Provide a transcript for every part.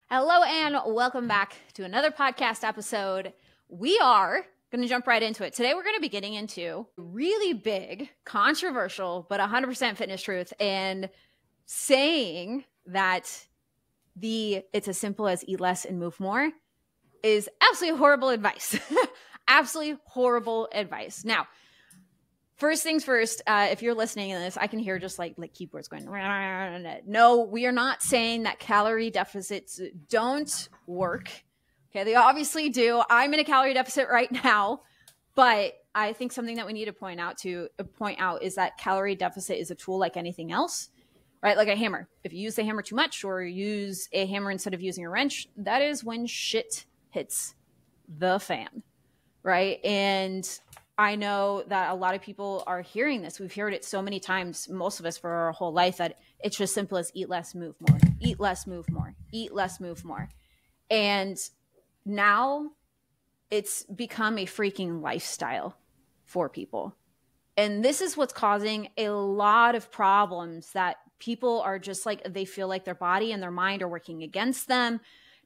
Hello and welcome back to another podcast episode. We are going to jump right into it. Today we're going to be getting into really big, controversial, but 100% fitness truth, and saying that it's as simple as eat less and move more is absolutely horrible advice. Absolutely horrible advice. Now, first things first, if you're listening to this, I can hear just like keyboards going. No, we are not saying that calorie deficits don't work. Okay, they obviously do. I'm in a calorie deficit right now, but I think something that we need to point out is that calorie deficit is a tool like anything else, right? Like a hammer. If you use the hammer too much or use a hammer instead of using a wrench, that is when shit hits the fan, right? And I know that a lot of people are hearing this. We've heard it so many times, most of us for our whole life, that it's just simple as eat less, move more, eat less, move more, eat less, move more. And now it's become a freaking lifestyle for people. And this is what's causing a lot of problems, that people are just like, they feel like their body and their mind are working against them.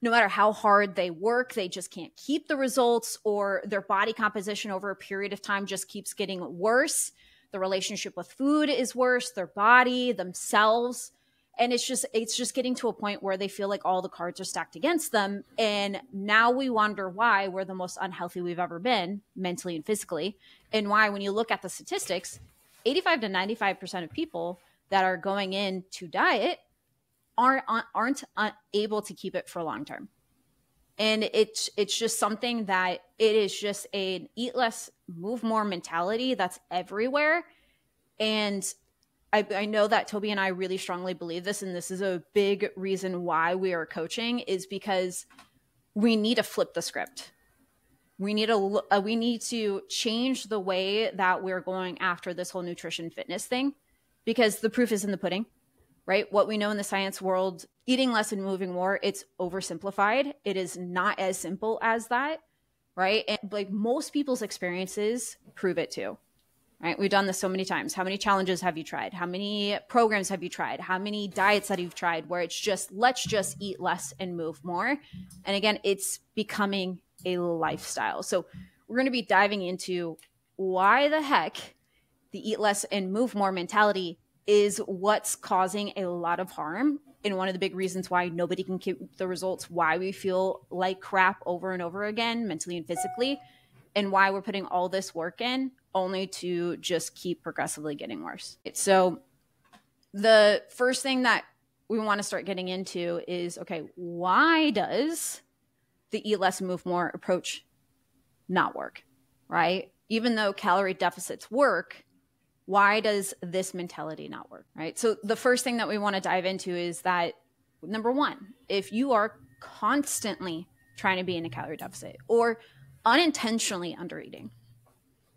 No matter how hard they work, they just can't keep the results, or their body composition over a period of time just keeps getting worse. The relationship with food is worse, their body, themselves. And it's just getting to a point where they feel like all the cards are stacked against them. And now we wonder why we're the most unhealthy we've ever been, mentally and physically. And why, when you look at the statistics, 85 to 95% of people that are going into diet aren't able to keep it for long term. And it's just something that it is just an eat less, move more mentality that's everywhere. And I know that Tobi and I really strongly believe this, and this is a big reason why we are coaching, is because we need to flip the script. We need to change the way that we're going after this whole nutrition fitness thing, because the proof is in the pudding. Right? What we know in the science world, eating less and moving more, it's oversimplified. It is not as simple as that, right? And like most people's experiences prove it too, right? We've done this so many times. How many challenges have you tried? How many programs have you tried? How many diets that you've tried where it's just, let's just eat less and move more? And again, it's becoming a lifestyle. So we're going to be diving into why the heck the eat less and move more mentality is what's causing a lot of harm, and one of the big reasons why nobody can keep the results, why we feel like crap over and over again, mentally and physically, and why we're putting all this work in only to just keep progressively getting worse. So the first thing that we want to start getting into is, okay, why does the eat less, move more approach not work, right? Even though calorie deficits work, why does this mentality not work, right? So the first thing that we want to dive into is that, number one, if you are constantly trying to be in a calorie deficit or unintentionally undereating,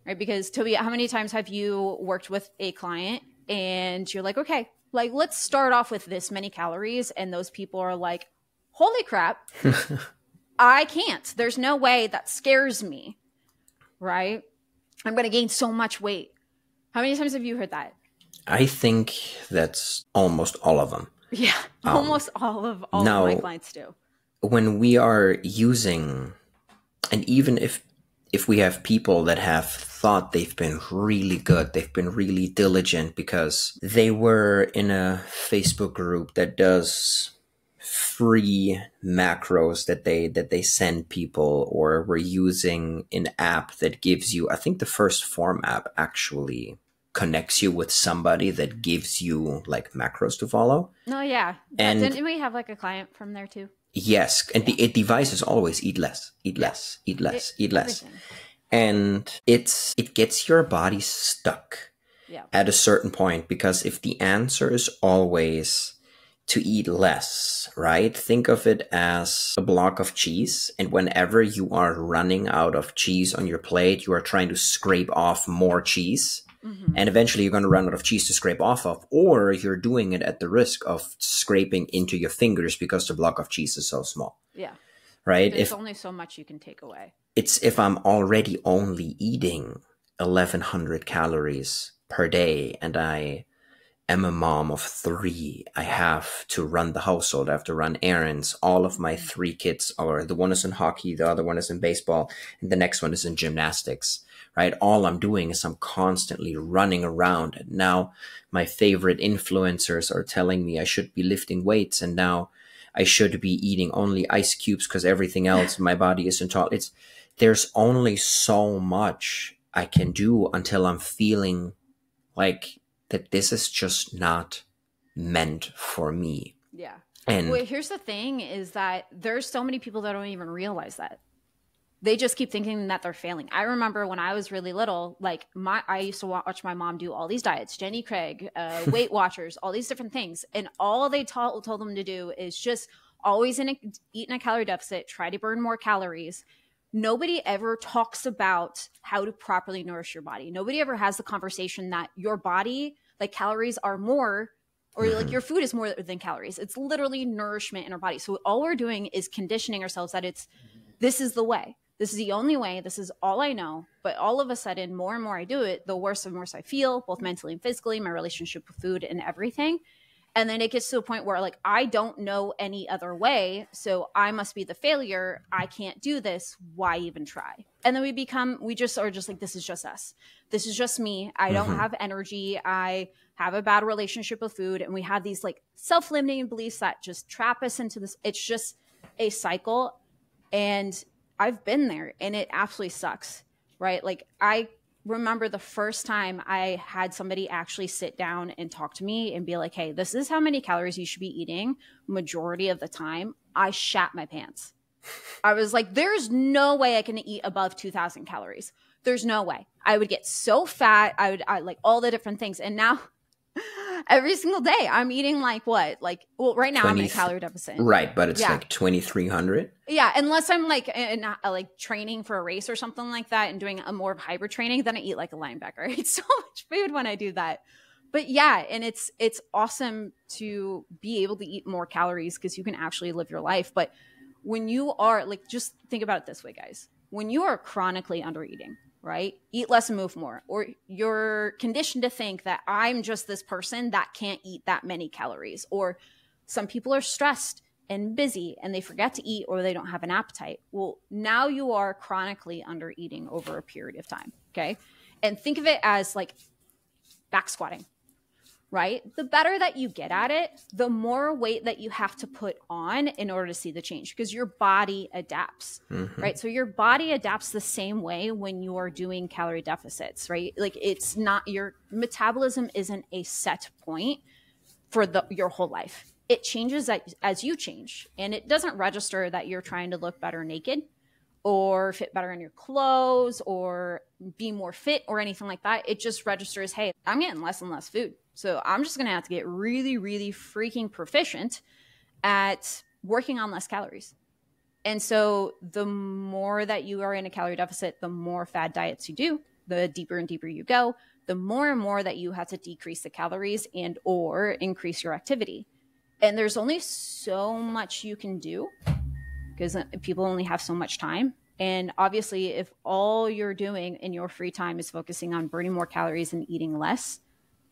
right? Because Tobi, how many times have you worked with a client and you're like, okay, like let's start off with this many calories, and those people are like, holy crap, I can't. There's no way, that scares me, right? I'm going to gain so much weight. How many times have you heard that? I think that's almost all of them. Yeah, almost all of my clients do. When we are using, and even if we have people that have thought they've been really good, they've been really diligent because they were in a Facebook group that does free macros that they send people, or we're using an app that gives you, I think the First Form app actually connects you with somebody that gives you like macros to follow. Oh yeah. And didn't we have like a client from there too? Yes. And the device is always eat less, eat less, eat less, eat less. Everything. And it gets your body stuck at a certain point, because if the answer is always to eat less, right? Think of it as a block of cheese. And whenever you are running out of cheese on your plate, you are trying to scrape off more cheese. Mm-hmm. And eventually you're going to run out of cheese to scrape off of, or you're doing it at the risk of scraping into your fingers because the block of cheese is so small. Yeah. Right? There's only so much you can take away. It's if I'm already only eating 1,100 calories per day and I am a mom of 3. I have to run the household. I have to run errands. All of my 3 kids are, the one is in hockey, the other one is in baseball, and the next one is in gymnastics, right? All I'm doing is I'm constantly running around. And now my favorite influencers are telling me I should be lifting weights, and now I should be eating only ice cubes because everything else in my body is intolerant. There's only so much I can do until I'm feeling like that this is just not meant for me. Yeah. And well, here's the thing is that there's so many people that don't even realize that. They just keep thinking that they're failing. I remember when I was really little, like I used to watch my mom do all these diets, Jenny Craig, Weight Watchers, all these different things. And all they told them to do is just always eat in a calorie deficit, try to burn more calories. Nobody ever talks about how to properly nourish your body. Nobody ever has the conversation that your body, like calories are more, or like your food is more than calories. It's literally nourishment in our body. So all we're doing is conditioning ourselves that this is the way. This is the only way. This is all I know. But all of a sudden, more and more I do it, the worse and worse I feel, both mentally and physically, my relationship with food and everything. And then it gets to a point where like, I don't know any other way. So I must be the failure. I can't do this. Why even try? And then we just are just like, this is just us. This is just me. I don't have energy. I have a bad relationship with food. And we have these like self-limiting beliefs that just trap us into this. It's just a cycle. And I've been there and it absolutely sucks, right? Like I remember the first time I had somebody actually sit down and talk to me and be like, hey, this is how many calories you should be eating. Majority of the time, I shat my pants. I was like, there's no way I can eat above 2,000 calories. There's no way. I would get so fat. I like all the different things. And now every single day I'm eating like what? Like, well, right now I'm in a calorie deficit. Right. But it's like 2,300. Yeah. Unless I'm like, like training for a race or something like that and doing a more of hybrid training, then I eat like a linebacker. I eat so much food when I do that. But yeah, and it's awesome to be able to eat more calories because you can actually live your life. But when you are like, just think about it this way, guys. When you are chronically under eating, right? Eat less and move more. Or you're conditioned to think that I'm just this person that can't eat that many calories. Or some people are stressed and busy and they forget to eat or they don't have an appetite. Well, now you are chronically under eating over a period of time. Okay. And think of it as like back squatting, right? The better that you get at it, the more weight that you have to put on in order to see the change because your body adapts, right? So your body adapts the same way when you are doing calorie deficits, right? Like it's not, your metabolism isn't a set point for your whole life. It changes as you change, and it doesn't register that you're trying to look better naked or fit better in your clothes or be more fit or anything like that. It just registers, hey, I'm getting less and less food. So I'm just going to have to get really, really freaking proficient at working on less calories. And so the more that you are in a calorie deficit, the more fad diets you do, the deeper and deeper you go, the more and more that you have to decrease the calories and or increase your activity. And there's only so much you can do because people only have so much time. And obviously, if all you're doing in your free time is focusing on burning more calories and eating less,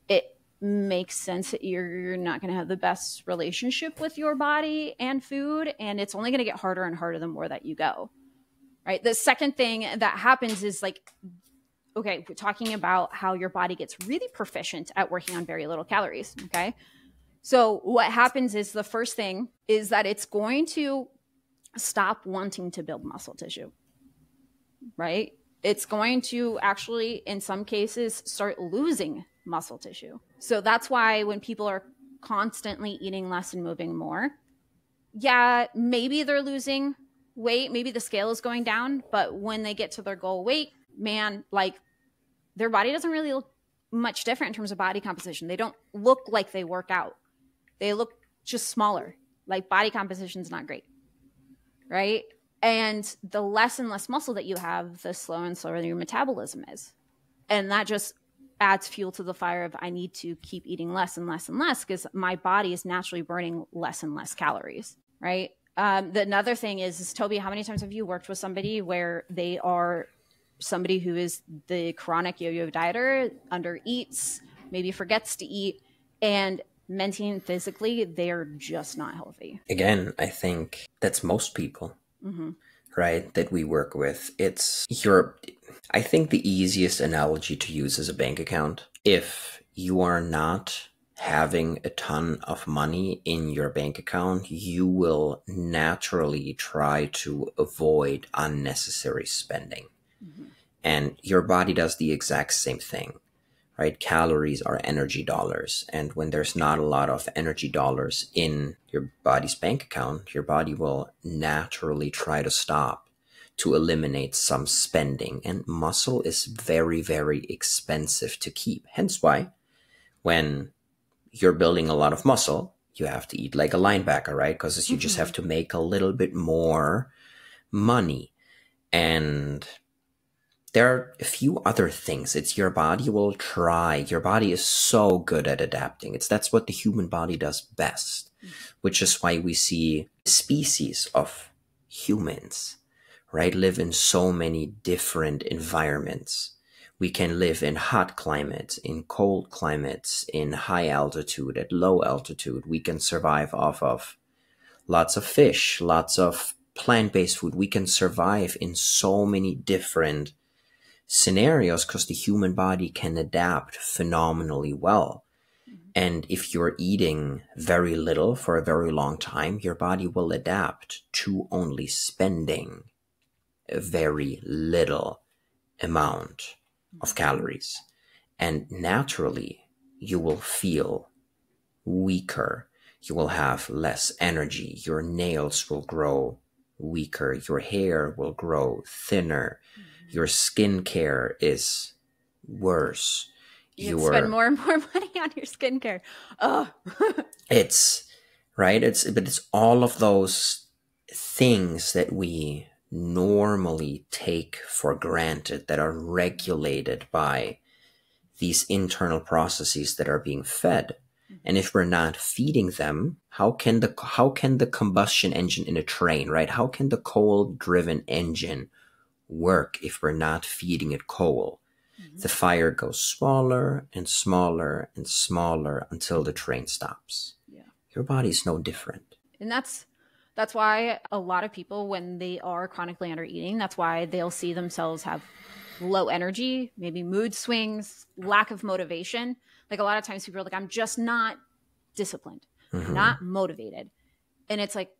it makes sense that you're not going to have the best relationship with your body and food. And it's only going to get harder and harder the more that you go, right? The second thing that happens is like, okay, we're talking about how your body gets really proficient at working on very little calories, okay? So what happens is the first thing is that it's going to stop wanting to build muscle tissue, right? It's going to actually, in some cases, start losing muscle tissue. So that's why when people are constantly eating less and moving more, yeah, maybe they're losing weight, maybe the scale is going down, but when they get to their goal weight, man, like their body doesn't really look much different in terms of body composition. They don't look like they work out. They look just smaller. Like body composition is not great, right? And the less and less muscle that you have, the slower and slower your metabolism is. And that just adds fuel to the fire of I need to keep eating less and less and less because my body is naturally burning less and less calories, right? Another thing is Tobi, how many times have you worked with somebody where they are somebody who is the chronic yo-yo dieter, under eats, maybe forgets to eat, And mentally and physically, they're just not healthy. Again, I think that's most people, right, that we work with. I think the easiest analogy to use is a bank account. If you are not having a ton of money in your bank account, you will naturally try to avoid unnecessary spending. And your body does the exact same thing, right? Calories are energy dollars. And when there's not a lot of energy dollars in your body's bank account, your body will naturally try to stop, to eliminate some spending. And muscle is very, very expensive to keep. Hence why when you're building a lot of muscle, you have to eat like a linebacker, right? Because you just have to make a little bit more money. And there are a few other things. It's your body will try. Your body is so good at adapting. That's what the human body does best, which is why we see species of humans, right, live in so many different environments. We can live in hot climates, in cold climates, in high altitude, at low altitude. We can survive off of lots of fish, lots of plant-based food. We can survive in so many different scenarios because the human body can adapt phenomenally well. And if you're eating very little for a very long time, your body will adapt to only spending a very little amount of calories. And naturally, you will feel weaker. You will have less energy. Your nails will grow weaker. Your hair will grow thinner. Your skincare is worse. You spend more and more money on your skincare. Oh, it's right. But it's all of those things that we normally take for granted that are regulated by these internal processes that are being fed. And if we're not feeding them, how can the combustion engine in a train, right? How can the coal-driven engine work if we're not feeding it coal? The fire goes smaller and smaller and smaller until the train stops. Yeah. Your body's no different. And that's why a lot of people, when they are chronically under eating, that's why they'll see themselves have low energy, maybe mood swings, lack of motivation. Like a lot of times people are like, I'm just not disciplined, not motivated. And it's like,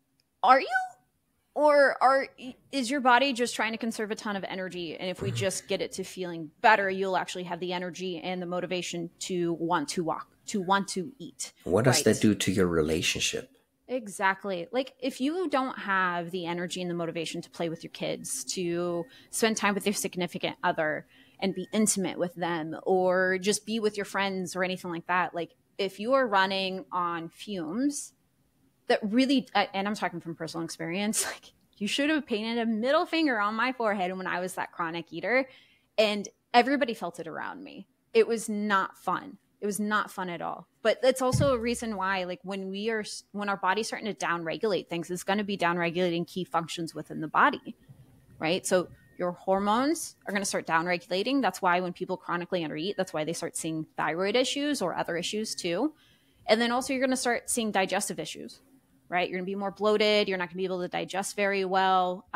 are you? Or is your body just trying to conserve a ton of energy? And if we just get it to feeling better, you'll actually have the energy and the motivation to want to walk, to want to eat. What does that do to your relationship? Exactly. Like if you don't have the energy and the motivation to play with your kids, to spend time with your significant other and be intimate with them, or just be with your friends or anything like that, like if you are running on fumes, that really, and I'm talking from personal experience, like you should have painted a middle finger on my forehead when I was that chronic eater, and everybody felt it around me. It was not fun. It was not fun at all. But that's also a reason why, like when our body's starting to downregulate things, it's going to be downregulating key functions within the body, right? So your hormones are going to start downregulating. That's why when people chronically undereat, that's why they start seeing thyroid issues or other issues too. And then also you're going to start seeing digestive issues, right? You're going to be more bloated. You're not going to be able to digest very well.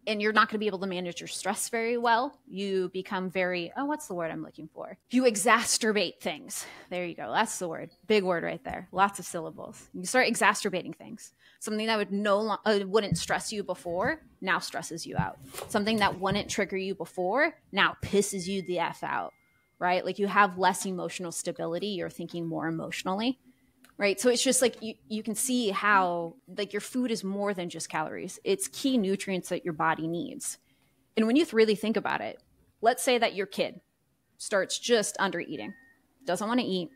And you're not going to be able to manage your stress very well. You become very, what's the word I'm looking for? You exacerbate things. There you go. That's the word. Big word right there. Lots of syllables. You start exacerbating things. Something that wouldn't stress you before now stresses you out. Something that wouldn't trigger you before now pisses you the F out, right? Like you have less emotional stability. You're thinking more emotionally. Right. So it's just like you can see how like your food is more than just calories. It's key nutrients that your body needs. And when you really think about it, let's say that your kid starts just under eating, doesn't want to eat,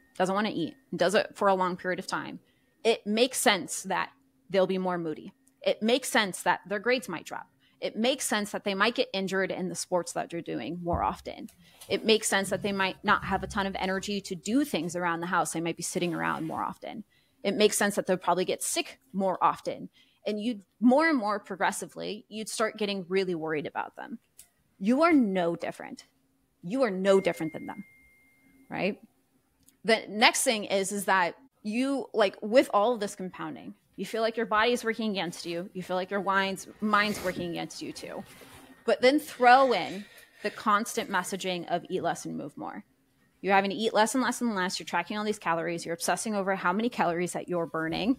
does it for a long period of time. It makes sense that they'll be more moody. It makes sense that their grades might drop. It makes sense that they might get injured in the sports that they're doing more often. It makes sense that they might not have a ton of energy to do things around the house. They might be sitting around more often. It makes sense that they'll probably get sick more often. And you'd more and more progressively, you'd start getting really worried about them. You are no different. You are no different than them, right? The next thing is that you, like, with all of this compounding, you feel like your body is working against you. You feel like your mind's working against you too. But then throw in the constant messaging of eat less and move more. You're having to eat less and less and less. You're tracking all these calories. You're obsessing over how many calories that you're burning,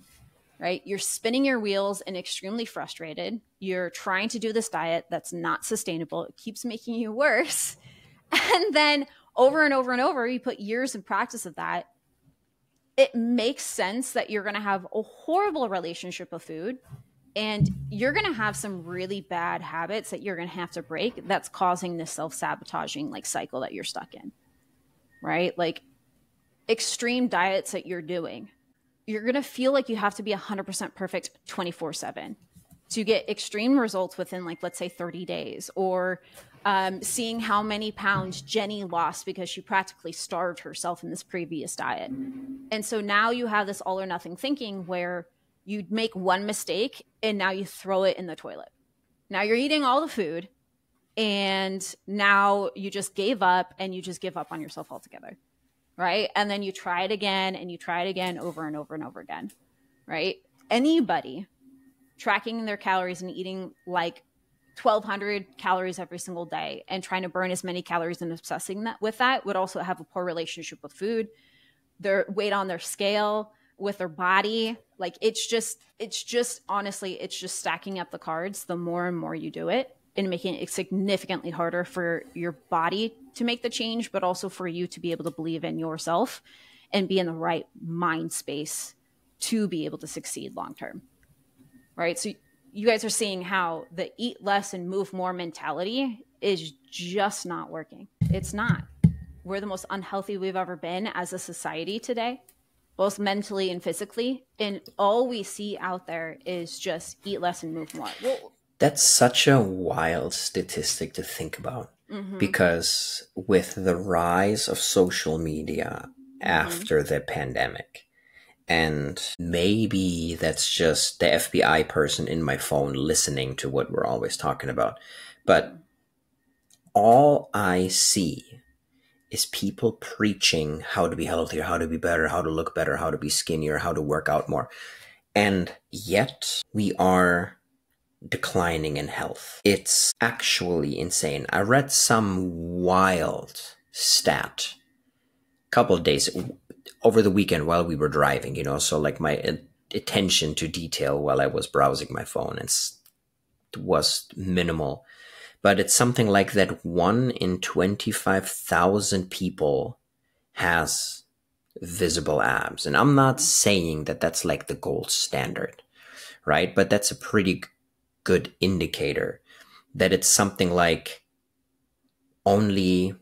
right? You're spinning your wheels and extremely frustrated. You're trying to do this diet that's not sustainable. It keeps making you worse. And then over and over and over, you put years in practice of that. It makes sense that you're going to have a horrible relationship with food, and you're going to have some really bad habits that you're going to have to break that's causing this self-sabotaging like cycle that you're stuck in, right? Like extreme diets that you're doing, you're going to feel like you have to be 100% perfect 24/7 to get extreme results within, like, let's say 30 days, or seeing how many pounds Jenny lost because she practically starved herself in this previous diet. And so now you have this all or nothing thinking where you make one mistake and now you throw it in the toilet. Now you're eating all the food and now you just gave up, and you just give up on yourself altogether, right? And then you try it again and you try it again over and over and over again, right? Anybody tracking their calories and eating like 1,200 calories every single day and trying to burn as many calories and obsessing with that would also have a poor relationship with food, their weight on their scale, with their body. Like it's just honestly, it's just stacking up the cards the more and more you do it, and making it significantly harder for your body to make the change, but also for you to be able to believe in yourself and be in the right mind space to be able to succeed long-term. Right? So you guys are seeing how the eat less and move more mentality is just not working. It's not. We're the most unhealthy we've ever been as a society today, both mentally and physically. And all we see out there is just eat less and move more. Well, that's such a wild statistic to think about, because with the rise of social media after the pandemic, and maybe that's just the FBI person in my phone listening to what we're always talking about, but all I see is people preaching how to be healthier, how to be better, how to look better, how to be skinnier, how to work out more. And yet we are declining in health. It's actually insane. I read some wild stat a couple of days over the weekend while we were driving, you know, so like my attention to detail while I was browsing my phone was minimal. But it's something like that 1 in 25,000 people has visible abs. And I'm not saying that that's like the gold standard, right? But that's a pretty good indicator that it's something like only,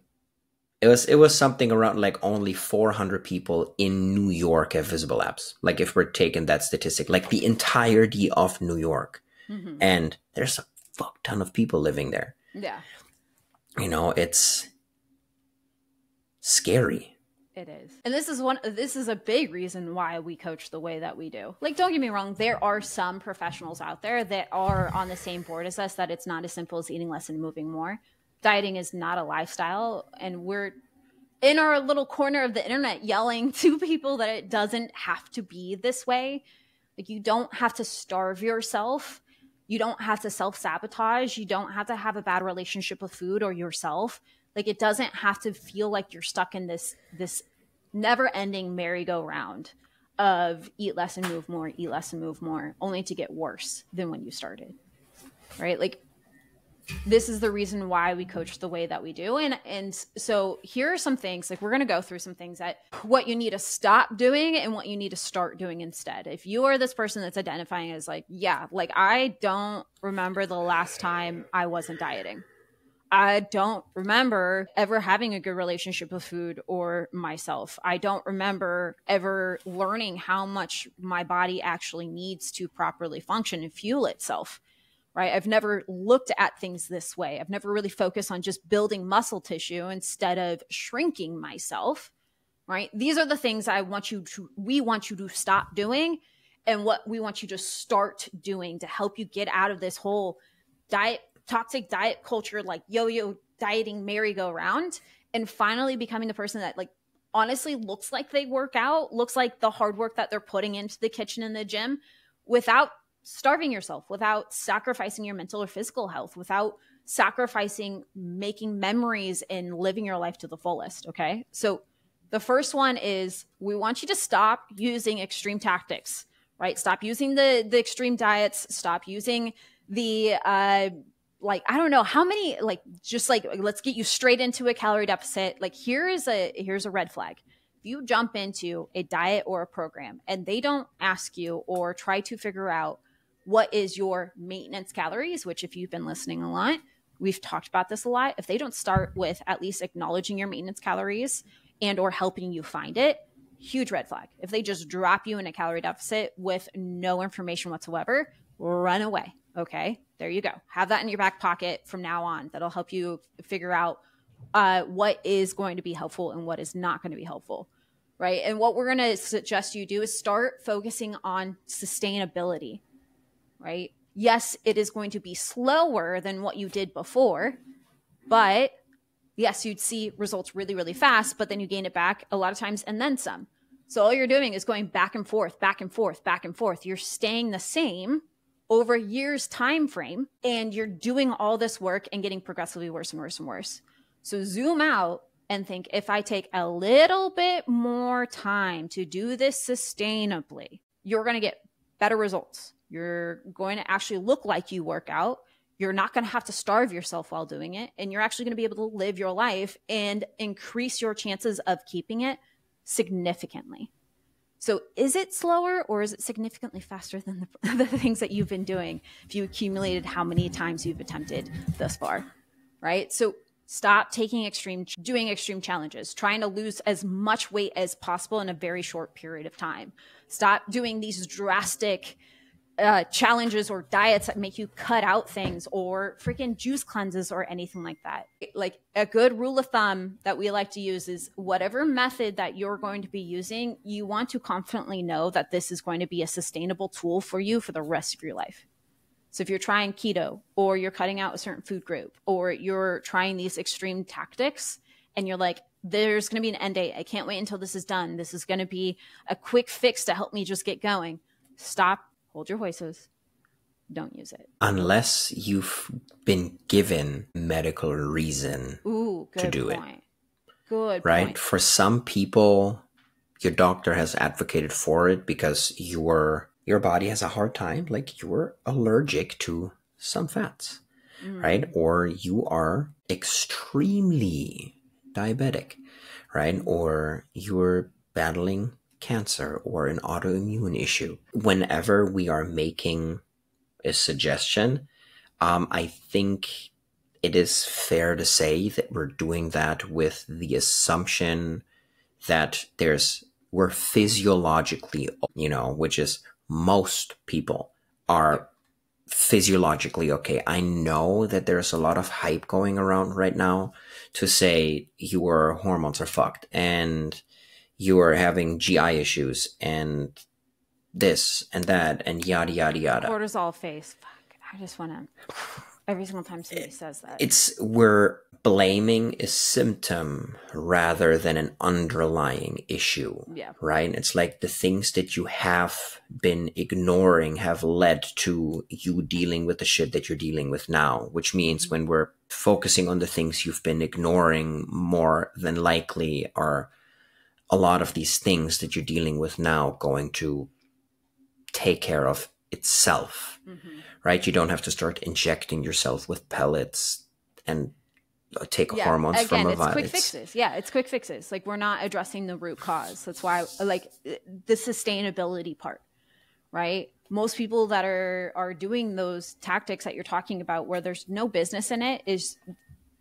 it was something around like only 400 people in New York have visible abs. Like if we're taking that statistic, like the entirety of New York. And there's a fuck ton of people living there. Yeah. You know, it's scary. It is. And this is a big reason why we coach the way that we do. Like, don't get me wrong, there are some professionals out there that are on the same board as us, that it's not as simple as eating less and moving more. Dieting is not a lifestyle, and we're in our little corner of the internet yelling to people that it doesn't have to be this way. Like, you don't have to starve yourself. You don't have to self-sabotage. You don't have to have a bad relationship with food or yourself. Like, it doesn't have to feel like you're stuck in this never-ending merry-go-round of eat less and move more, eat less and move more, only to get worse than when you started, right? Like, this is the reason why we coach the way that we do. And so here are some things, like we're going to go through some things that what you need to stop doing and what you need to start doing instead. If you are this person that's identifying as like, yeah, like I don't remember the last time I wasn't dieting. I don't remember ever having a good relationship with food or myself. I don't remember ever learning how much my body actually needs to properly function and fuel itself. Right? I've never looked at things this way. I've never really focused on just building muscle tissue instead of shrinking myself. Right? These are the things we want you to stop doing, and what we want you to start doing to help you get out of this whole toxic diet culture, like yo-yo dieting merry-go-round, and finally becoming the person that like honestly looks like they work out, looks like the hard work that they're putting into the kitchen and the gym, without starving yourself, without sacrificing your mental or physical health, without sacrificing making memories and living your life to the fullest. Okay. So the first one is, we want you to stop using extreme tactics, right? Stop using the extreme diets. Stop using the, like, I don't know how many, like, just like, let's get you straight into a calorie deficit. Like, here's a red flag. If you jump into a diet or a program and they don't ask you or try to figure out what is your maintenance calories, which if you've been listening a lot, we've talked about this a lot. If they don't start with at least acknowledging your maintenance calories and or helping you find it, huge red flag. If they just drop you in a calorie deficit with no information whatsoever, run away. Okay, there you go. Have that in your back pocket from now on. That'll help you figure out what is going to be helpful and what is not going to be helpful, right? And what we're going to suggest you do is start focusing on sustainability, right? Yes, it is going to be slower than what you did before, but yes, you'd see results really, really fast, but then you gain it back a lot of times and then some. So all you're doing is going back and forth, back and forth, back and forth. You're staying the same over a year's time frame, and you're doing all this work and getting progressively worse and worse and worse. So zoom out and think, if I take a little bit more time to do this sustainably, you're going to get better results. You're going to actually look like you work out. You're not going to have to starve yourself while doing it. And you're actually going to be able to live your life and increase your chances of keeping it significantly. So is it slower or is it significantly faster than the things that you've been doing if you accumulated how many times you've attempted thus far, right? So stop doing extreme challenges, trying to lose as much weight as possible in a very short period of time. Stop doing these drastic challenges or diets that make you cut out things or freaking juice cleanses or anything like that. Like, a good rule of thumb that we like to use is, whatever method that you're going to be using, you want to confidently know that this is going to be a sustainable tool for you for the rest of your life. So if you're trying keto, or you're cutting out a certain food group, or you're trying these extreme tactics and you're like, there's going to be an end date, I can't wait until this is done, this is going to be a quick fix to help me just get going, stop. Hold your voices. Don't use it. Unless you've been given medical reason to do it. Good right? point. For some people, your doctor has advocated for it because your body has a hard time, like you're allergic to some fats, right? Or you are extremely diabetic, right? Or you're battling cancer or an autoimmune issue. Whenever we are making a suggestion, I think it is fair to say that we're doing that with the assumption that we're physiologically, which is most people are physiologically okay. I know that there's a lot of hype going around right now to say your hormones are fucked and you are having GI issues and this and that and yada, yada, yada. Cortisol face. Fuck. I just want to, every single time somebody says that. We're blaming a symptom rather than an underlying issue. Yeah. Right? It's like the things that you have been ignoring have led to you dealing with the shit that you're dealing with now, which means when we're focusing on the things you've been ignoring, more than likely are a lot of these things that you're dealing with now going to take care of itself, right? You don't have to start injecting yourself with pellets and take hormones from a it's quick fixes. Yeah, it's quick fixes. Like, we're not addressing the root cause. That's why, like, the sustainability part, right? Most people that are doing those tactics that you're talking about, where there's no business in it, is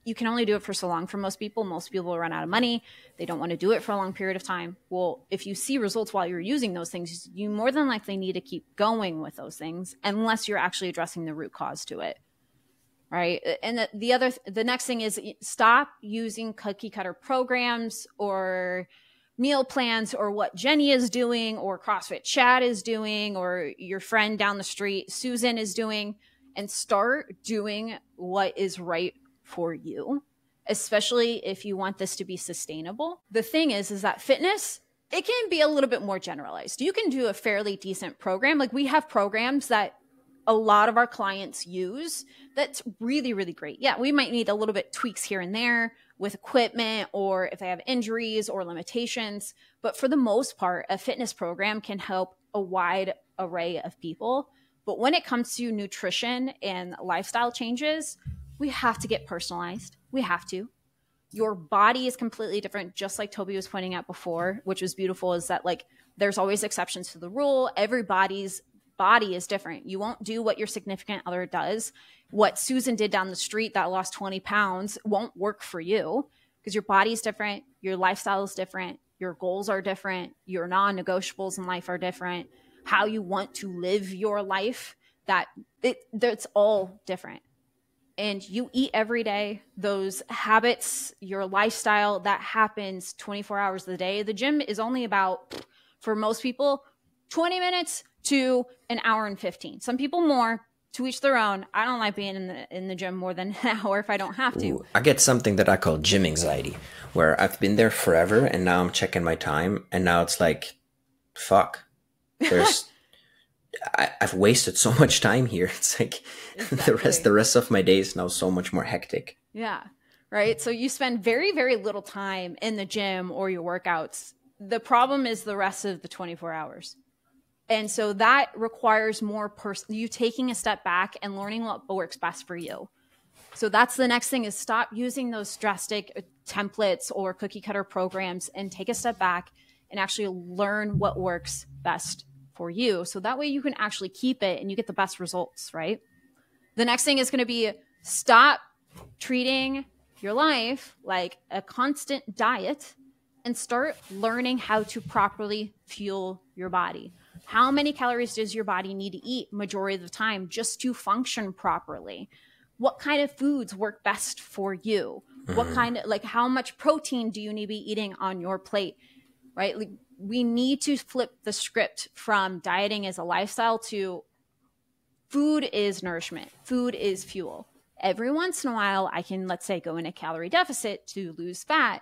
you can only do it for so long for most people. Most people will run out of money. They don't want to do it for a long period of time. Well, if you see results while you're using those things, you more than likely need to keep going with those things unless you're actually addressing the root cause to it. Right. And the next thing is, stop using cookie cutter programs or meal plans or what Jenny is doing or CrossFit Chad is doing or your friend down the street, Susan, is doing, and start doing what is right for you especially if you want this to be sustainable. The thing is that fitness, it can be a little bit more generalized. You can do a fairly decent program. Like we have programs that a lot of our clients use that's really, really great. Yeah, we might need a little bit tweaks here and there with equipment or if they have injuries or limitations. But for the most part, a fitness program can help a wide array of people. But when it comes to nutrition and lifestyle changes, we have to get personalized. We have to. Your body is completely different, just like Tobi was pointing out before, which was beautiful, is that like there's always exceptions to the rule. Everybody's body is different. You won't do what your significant other does. What Susan did down the street that lost 20 pounds won't work for you because your body's different. Your lifestyle is different. Your goals are different. Your non-negotiables in life are different. How you want to live your life, that's all different. And you eat every day. Those habits, your lifestyle, that happens 24 hours of the day. The gym is only about, for most people, 20 minutes to an hour and 15. Some people more, to each their own. I don't like being in the gym more than an hour if I don't have to. Ooh, I get something that I call gym anxiety, where I've been there forever and now I'm checking my time and now it's like, fuck. I've wasted so much time here. It's like exactly. the rest of my day is now so much more hectic. Yeah. Right. So you spend very, very little time in the gym or your workouts. The problem is the rest of the 24 hours. And so that requires more you taking a step back and learning what works best for you. So that's the next thing, is stop using those drastic templates or cookie cutter programs and take a step back and actually learn what works best for you. So that way you can actually keep it and you get the best results, right? The next thing is going to be stop treating your life like a constant diet and start learning how to properly fuel your body. How many calories does your body need to eat majority of the time just to function properly? What kind of foods work best for you? What kind of, like, how much protein do you need to be eating on your plate, right? Like, we need to flip the script from dieting as a lifestyle to food is nourishment. Food is fuel. Every once in a while, I can, let's say, go in a calorie deficit to lose fat,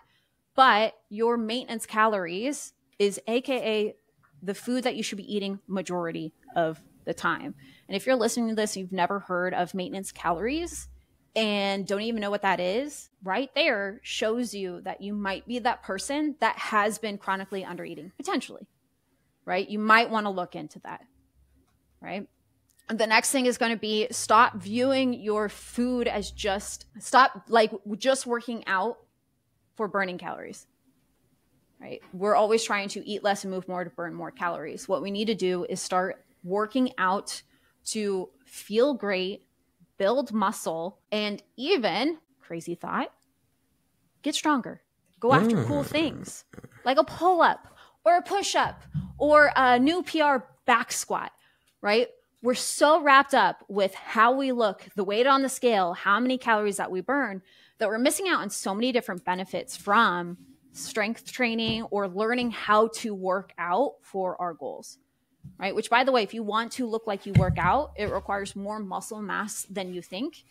but your maintenance calories is AKA the food that you should be eating majority of the time. And if you're listening to this, you've never heard of maintenance calories and don't even know what that is, right there shows you that you might be that person that has been chronically undereating, potentially, right? You might want to look into that, right? And the next thing is going to be stop viewing your food as just working out for burning calories, right? We're always trying to eat less and move more to burn more calories. What we need to do is start working out to feel great, build muscle, and even, crazy thought, get stronger. Go after cool things like a pull-up or a push-up or a new PR back squat, right? We're so wrapped up with how we look, the weight on the scale, how many calories that we burn, that we're missing out on so many different benefits from strength training or learning how to work out for our goals, right? Which, by the way, if you want to look like you work out, it requires more muscle mass than you think.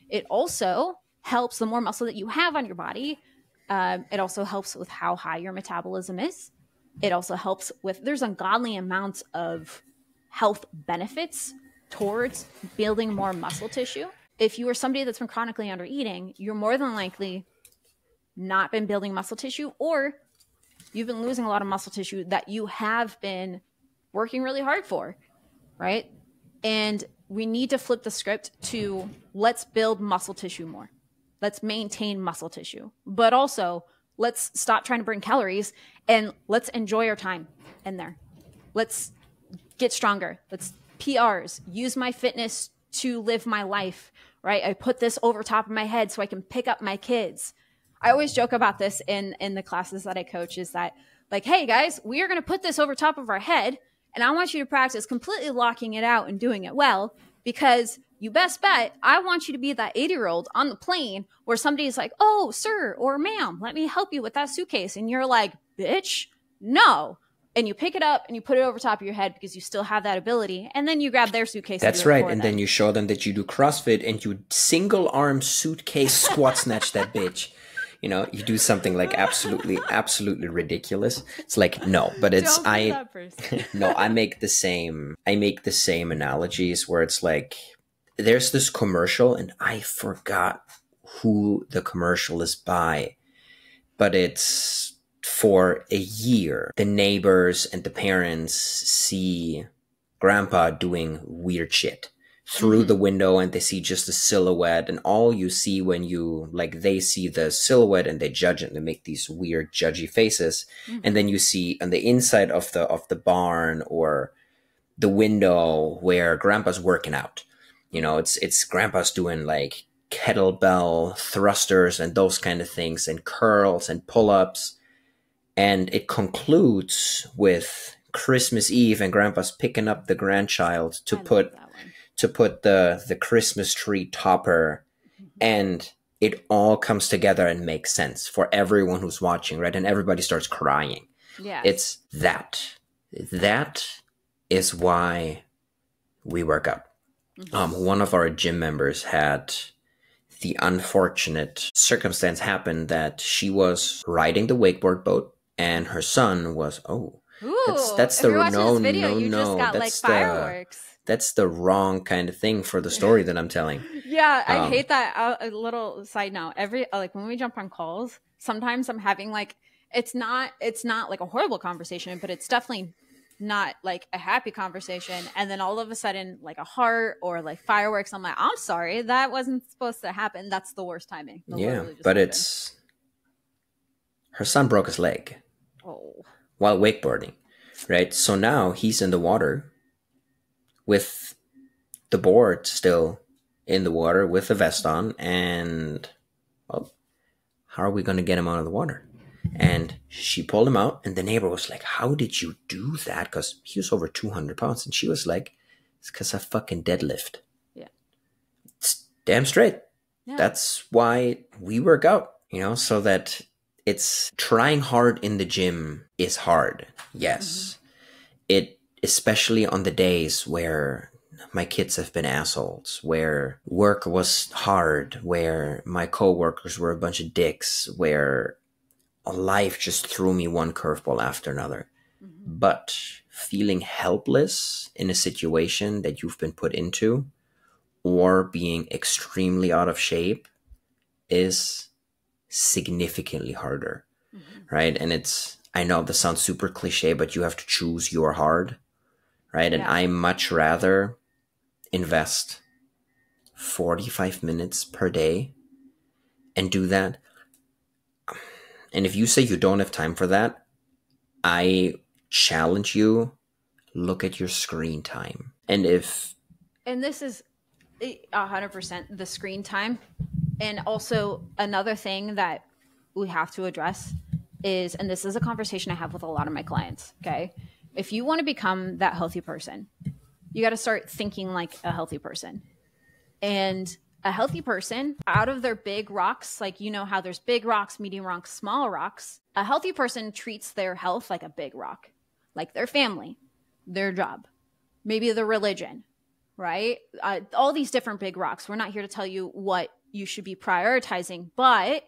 It also helps, the more muscle that you have on your body, it also helps with how high your metabolism is. It also helps with, there's ungodly amounts of health benefits towards building more muscle tissue. If you are somebody that's been chronically undereating, you're more than likely not been building muscle tissue, or you've been losing a lot of muscle tissue that you have been working really hard for, right? And we need to flip the script to let's build muscle tissue more. Let's maintain muscle tissue, but also let's stop trying to burn calories and let's enjoy our time in there. Let's get stronger. Let's PRs, use my fitness to live my life, right? I put this over top of my head so I can pick up my kids. I always joke about this in the classes that I coach, is that like, hey guys, we are going to put this over top of our head and I want you to practice completely locking it out and doing it well, because you best bet I want you to be that 80-year-old on the plane where somebody's like, oh, sir or ma'am, let me help you with that suitcase. And you're like, bitch, no. And you pick it up and you put it over top of your head because you still have that ability. And then you grab their suitcase. That's right. And then you show them that you do CrossFit and you single arm suitcase squat snatch that bitch. you know, you do something like absolutely ridiculous. It's like, no, but it's, no, I make the same analogies where it's like, there's this commercial and I forgot who the commercial is by, but it's for a year. The neighbors and the parents see grandpa doing weird shit through the window, and they see just a silhouette, and all you see when you, like, they see the silhouette and they judge it and they make these weird judgy faces. And then you see on the inside of the barn or the window where grandpa's working out. You know, it's grandpa's doing like kettlebell thrusters and those kind of things, and curls and pull-ups. And it concludes with Christmas Eve and grandpa's picking up the grandchild to put the Christmas tree topper, and it all comes together and makes sense for everyone who's watching, right? And everybody starts crying. Yeah. It's that. That is why we work out. One of our gym members had the unfortunate circumstance happen that she was riding the wakeboard boat and her son was, that's the fireworks. That's the wrong kind of thing for the story that I'm telling. Yeah, I hate that. A little side note, when we jump on calls, sometimes I'm having like, it's not like a horrible conversation, but it's definitely not like a happy conversation. And then all of a sudden, like a heart or like fireworks, I'm like, I'm sorry, that wasn't supposed to happen. That's the worst timing. Yeah, but happened. Her son broke his leg while wakeboarding, right? So now he's in the water with the board still in the water with the vest on, and well, how are we going to get him out of the water? And she pulled him out, and the neighbor was like, how did you do that? Because he was over 200 pounds. And she was like, it's because I fucking deadlift. Yeah. It's damn straight. Yeah. That's why we work out, you know, so that it's trying hard in the gym is hard. Yes. It, especially on the days where my kids have been assholes, where work was hard, where my coworkers were a bunch of dicks, where life just threw me one curveball after another. But feeling helpless in a situation that you've been put into, or being extremely out of shape, is significantly harder, right? And I know this sounds super cliche, but you have to choose your hard, right? And I much rather invest 45 minutes per day and do that. And if you say you don't have time for that, I challenge you, look at your screen time. And this is 100% the screen time. And also another thing that we have to address is, and this is a conversation I have with a lot of my clients, okay? If you want to become that healthy person, you got to start thinking like a healthy person. And a healthy person, out of their big rocks, like, you know how there's big rocks, medium rocks, small rocks, a healthy person treats their health like a big rock, like their family, their job, maybe their religion, right? All these different big rocks. We're not here to tell you what you should be prioritizing, but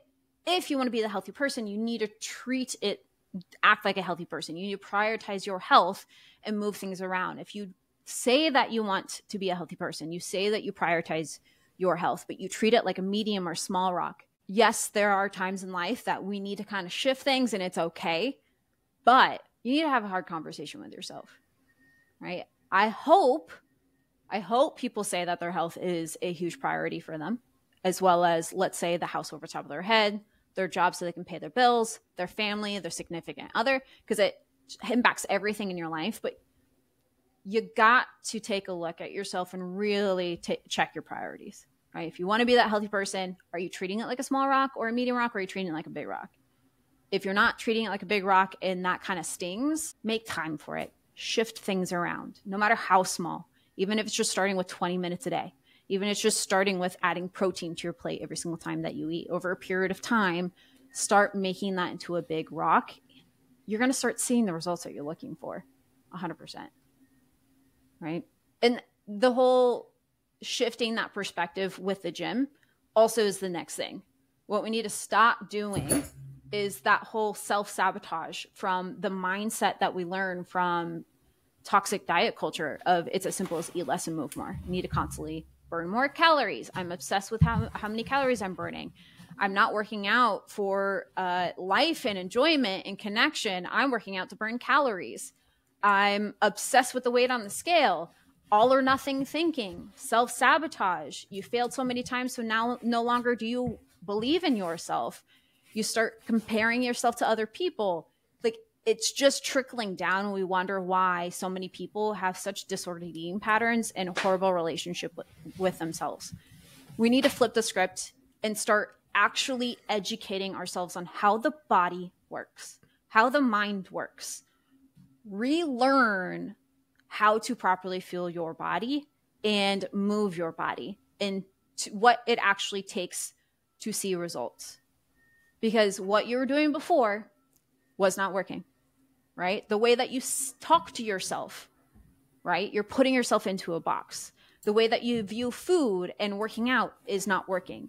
if you want to be the healthy person, you need to act like a healthy person. You need to prioritize your health and move things around. If you say that you want to be a healthy person, you say that you prioritize your health, but you treat it like a medium or small rock. Yes, there are times in life that we need to kind of shift things, and it's okay, but you need to have a hard conversation with yourself, right? I hope people say that their health is a huge priority for them, as well as, let's say, the house over top of their head, their job so they can pay their bills, their family, their significant other, because it impacts everything in your life. But you got to take a look at yourself and really check your priorities, right? If you want to be that healthy person, are you treating it like a small rock or a medium rock, or are you treating it like a big rock? If you're not treating it like a big rock and that kind of stings, make time for it. Shift things around, no matter how small, even if it's just starting with 20 minutes a day, even if it's just starting with adding protein to your plate every single time that you eat. Over a period of time, start making that into a big rock. You're going to start seeing the results that you're looking for 100%. Right? And the whole shifting that perspective with the gym also is the next thing, What we need to stop doing is that whole self-sabotage from the mindset that we learn from toxic diet culture of it's as simple as eat less and move more. You need to constantly burn more calories. I'm obsessed with how many calories I'm burning. I'm not working out for life and enjoyment and connection. I'm working out to burn calories. I'm obsessed with the weight on the scale. All or nothing thinking, self-sabotage. You failed so many times, so now no longer do you believe in yourself. You start comparing yourself to other people. Like, it's just trickling down, and we wonder why so many people have such disordered eating patterns and horrible relationship with themselves. We need to flip the script and start actually educating ourselves on how the body works, how the mind works. Relearn how to properly fuel your body and move your body and what it actually takes to see results. Because what you were doing before was not working, right? The way that you talk to yourself, right? You're putting yourself into a box. The way that you view food and working out is not working.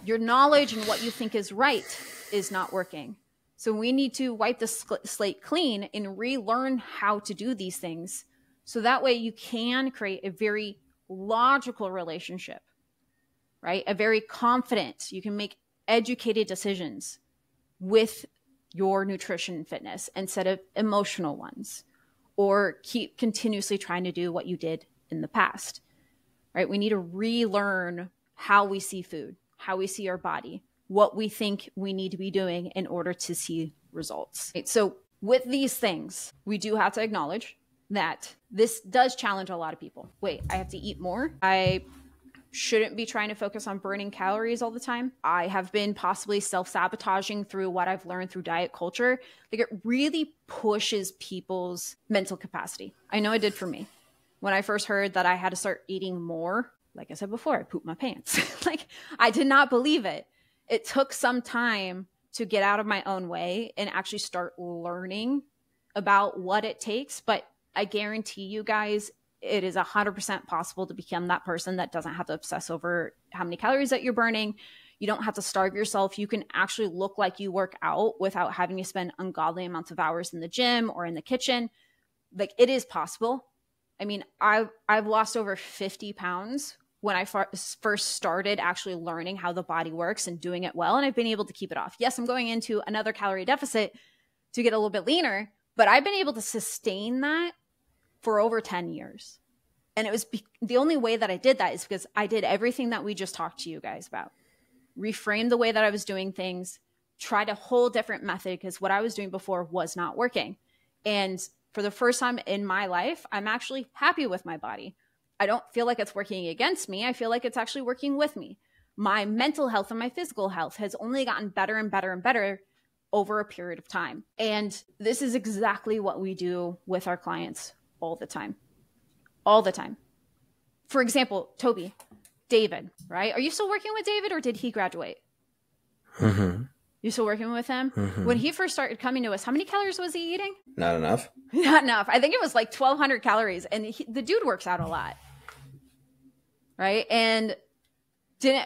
Your knowledge and what you think is right is not working. So we need to wipe the slate clean and relearn how to do these things. So that way you can create a very logical relationship, right? A very confident, you can make educated decisions with your nutrition and fitness instead of emotional ones, or keep continuously trying to do what you did in the past, right? We need to relearn how we see food, how we see our body, what we think we need to be doing in order to see results. Right? So with these things, we do have to acknowledge that this does challenge a lot of people. Wait, I have to eat more? I shouldn't be trying to focus on burning calories all the time. I have been possibly self-sabotaging through what I've learned through diet culture. Like, it really pushes people's mental capacity. I know it did for me. When I first heard that I had to start eating more, like I said before, I pooped my pants. Like, I did not believe it. It took some time to get out of my own way and actually start learning about what it takes. But I guarantee you guys, it is 100% possible to become that person that doesn't have to obsess over how many calories that you're burning. You don't have to starve yourself. You can actually look like you work out without having to spend ungodly amounts of hours in the gym or in the kitchen. Like, it is possible. I mean, I've lost over 50 pounds when I first started actually learning how the body works and doing it well. And I've been able to keep it off. Yes, I'm going into another calorie deficit to get a little bit leaner, but I've been able to sustain that for over 10 years. And it was the only way that I did that is because I did everything that we just talked to you guys about. Reframe the way that I was doing things, tried a whole different method because what I was doing before was not working. And for the first time in my life, I'm actually happy with my body. I don't feel like it's working against me. I feel like it's actually working with me. My mental health and my physical health has only gotten better and better and better over a period of time. And this is exactly what we do with our clients all the time. All the time. For example, Tobi, David, right? Are you still working with David or did he graduate? Mm-hmm. You still working with him? Mm-hmm. When he first started coming to us, how many calories was he eating? Not enough. Not enough. I think it was like 1,200 calories. And the dude works out a lot. Right? And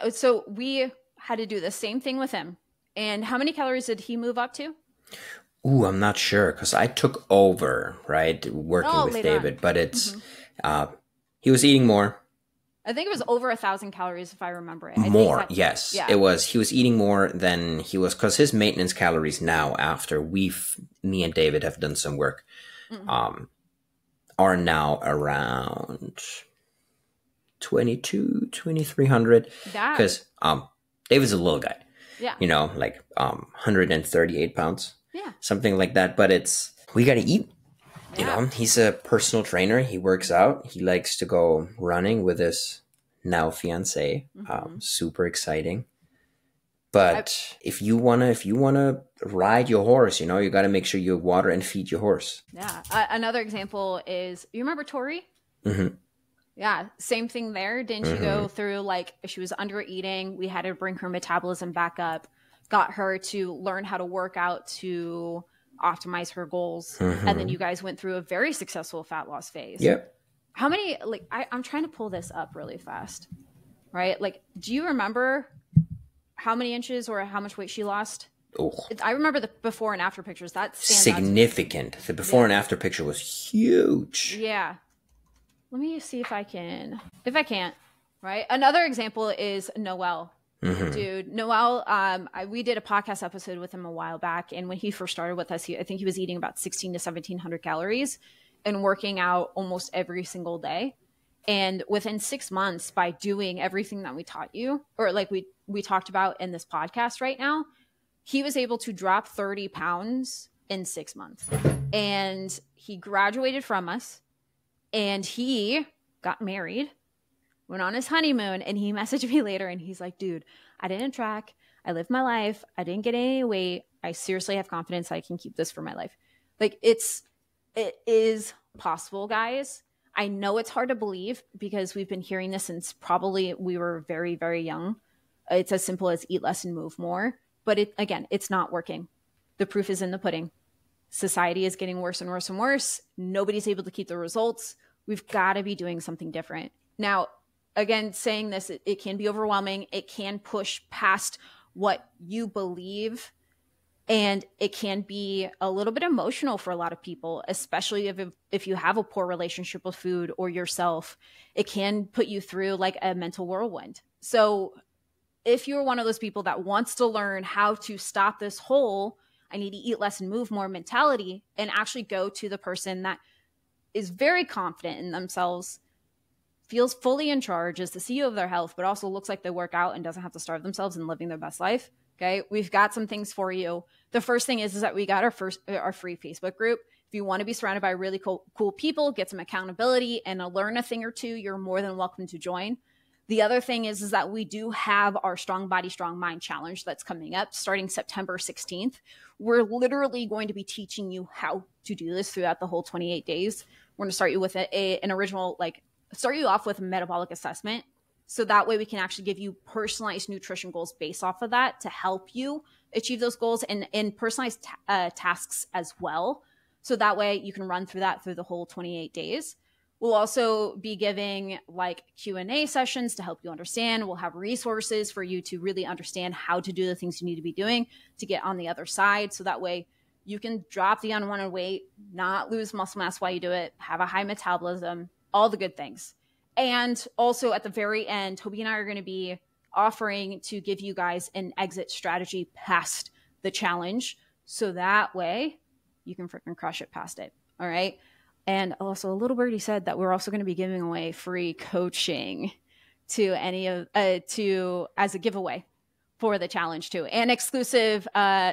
so we had to do the same thing with him. And how many calories did he move up to? Ooh, I'm not sure because I took over, right, working with David. But it's, he was eating more. I think it was over 1,000 calories if I remember it. More, yes. Yeah. It was. He was eating more than he was because his maintenance calories now after me and David have done some work, are now around 2,300. Because David's a little guy. Yeah. You know, like 138 pounds. Yeah. Something like that. But we got to eat. You know, he's a personal trainer. He works out. He likes to go running with his now fiance. Super exciting. But if you wanna ride your horse, you know, you got to make sure you water and feed your horse. Yeah. Another example is, you remember Tori? Mm-hmm. Yeah. Same thing there. Didn't you go through, like, she was under eating. We had to bring her metabolism back up, got her to learn how to work out to optimize her goals. And then you guys went through a very successful fat loss phase. Yep. How many, like, I'm trying to pull this up really fast, right? Like, do you remember how many inches or how much weight she lost. Oh, I remember the before and after pictures. That's significant. The before and after picture was huge. Yeah. Let me see if I can. If I can't, right? Another example is Noel. Mm-hmm. Dude, Noel, we did a podcast episode with him a while back. And when he first started with us, I think he was eating about 16 to 1700 calories and working out almost every single day. And within 6 months, by doing everything that we taught you, or like we talked about in this podcast right now, he was able to drop 30 pounds in 6 months. And he graduated from us and he got married, went on his honeymoon, and he messaged me later and he's like, dude, I didn't track. I lived my life. I didn't get any weight. I seriously have confidence I can keep this for my life. Like it is possible, guys. I know it's hard to believe because we've been hearing this since probably we were very, very young. It's as simple as eat less and move more. But it's not working. The proof is in the pudding. Society is getting worse and worse and worse. Nobody's able to keep the results. We've got to be doing something different. Now, again, saying this, it can be overwhelming. It can push past what you believe. And it can be a little bit emotional for a lot of people, especially if you have a poor relationship with food or yourself. It can put you through like a mental whirlwind. So if you're one of those people that wants to learn how to stop this whole I need to eat less and move more mentality and actually go to the person that is very confident in themselves, feels fully in charge, is the CEO of their health, but also looks like they work out and doesn't have to starve themselves and living their best life. Okay. We've got some things for you. The first thing is that we got our free Facebook group. If you want to be surrounded by really cool people, get some accountability and learn a thing or two, you're more than welcome to join. The other thing is that we do have our Strong Body, Strong Mind challenge that's coming up starting September 16th. We're literally going to be teaching you how to do this throughout the whole 28 days. We're going to start you with start you off with a metabolic assessment. So that way we can actually give you personalized nutrition goals based off of that to help you achieve those goals and personalized tasks as well. So that way you can run through that through the whole 28 days. We'll also be giving like Q&A sessions to help you understand. We'll have resources for you to really understand how to do the things you need to be doing to get on the other side. So that way you can drop the unwanted weight, not lose muscle mass while you do it, have a high metabolism, all the good things. And also at the very end, Tobi and I are going to be offering to give you guys an exit strategy past the challenge. So that way you can freaking crush it past it. All right. And also a little birdie said that we're also going to be giving away free coaching to as a giveaway for the challenge too, and exclusive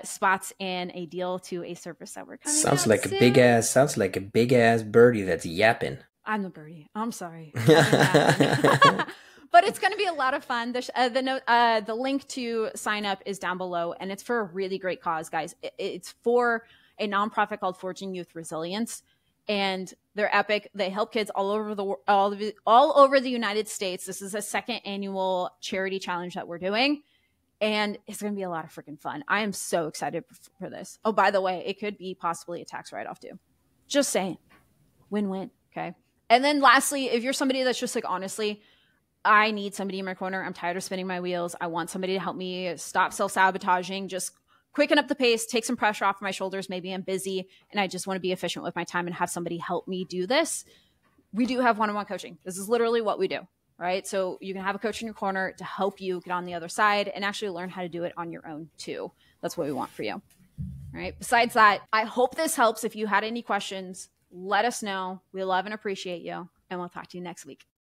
spots and a deal to a service that we're coming sounds like a big ass birdie that's yapping. I'm the birdie. I'm sorry. But it's going to be a lot of fun. The link to sign up is down below, and it's for a really great cause, guys. It's for a nonprofit called Forging Youth Resilience, and they're epic. They help kids all over the United States. This is a second annual charity challenge that we're doing, and it's going to be a lot of freaking fun. I am so excited for this. Oh, by the way, it could be possibly a tax write-off too. Just saying. Win-win. Okay. And then lastly, if you're somebody that's just like, honestly, I need somebody in my corner. I'm tired of spinning my wheels. I want somebody to help me stop self-sabotaging, just quicken up the pace, take some pressure off my shoulders. Maybe I'm busy and I just want to be efficient with my time and have somebody help me do this. We do have one-on-one coaching. This is literally what we do, right? So you can have a coach in your corner to help you get on the other side and actually learn how to do it on your own too. That's what we want for you. All right. Besides that, I hope this helps. If you had any questions, let us know. We love and appreciate you, and we'll talk to you next week.